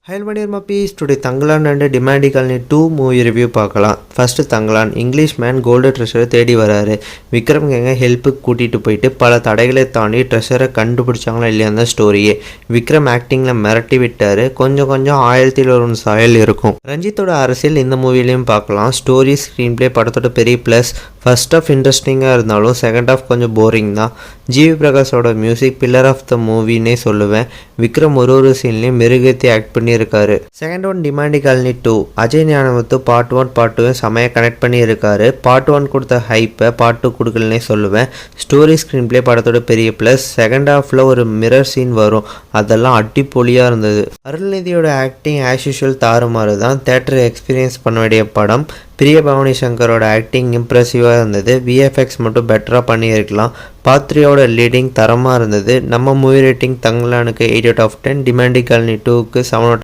Hi my dear Muppies, today Thangalan and Demanding Colony 2 movie review பார்க்கலாம். First Thangalan, English man gold treasure தேடி வராரு. விக்ரம் கேங்க ஹெல்ப்புக்கு கூட்டிட்டு போயிட்டு பல தடைகளை தாண்டி ட்ரெஷரை கண்டுபிடிச்சாங்களா இல்லையா ஸ்டோரியே. விக்ரம் ஆக்டிங்ல மிரட்டி விட்டாரு. கொஞ்சம் ஆயிரத்தில் ஒரு சாயல் இருக்கும். ரஞ்சித்தோட அரசியல் இந்த மூவிலையும் பார்க்கலாம். ஸ்டோரி ஸ்க்ரீன் பிளே படத்தோட பெரிய ப்ளஸ். ஃபர்ஸ்ட் ஆஃப் இன்ட்ரெஸ்டிங்காக இருந்தாலும் செகண்ட் ஆஃப் கொஞ்சம் போரிங் தான். ஜிவி பிரகாஷோட மியூசிக் பில்லர் ஆஃப் த மூவின்னே சொல்லுவேன். விக்ரம் ஒரு சீன்லேயும் மெருகேற்றி ஆக்ட் பண்ணியிருக்காரு. Second one demanding colony 2 Ajay Gnanamuthu part 1 part 2 செமையாக கனெக்ட் பண்ணியிருக்காரு. பார்ட் 1 கொடுத்த ஹைப்பை பார்ட் 2 கொடுக்கலனே சொல்லுவேன். ஸ்டோரி ஸ்க்ரீன் பிளே படத்தோட பெரிய ப்ளஸ். செகண்ட் ஹாஃபில் ஒரு மிரர் சீன் வரும், அதெல்லாம் அடிப்பொலியாக இருந்தது. அருள்நிதியோட ஆக்டிங் ஆஸ் யூஷுவல் தாறுமாறு தான். தேட்டர் எக்ஸ்பீரியன்ஸ் பண்ண வேண்டிய படம். பிரிய பவானி சங்கரோட ஆக்டிங் இம்ப்ரெசிவாக இருந்தது. விஎஃப்எக்ஸ் மட்டும் பெட்டராக பண்ணியிருக்கலாம். பார்ட் 3யோட லீடிங் தரமாக இருந்தது. நம்ம மூவி ரேட்டிங் தங்கலானுக்கு 8 out of 10, டிமாண்டிங் காலனி 2க்கு 7 out of 10.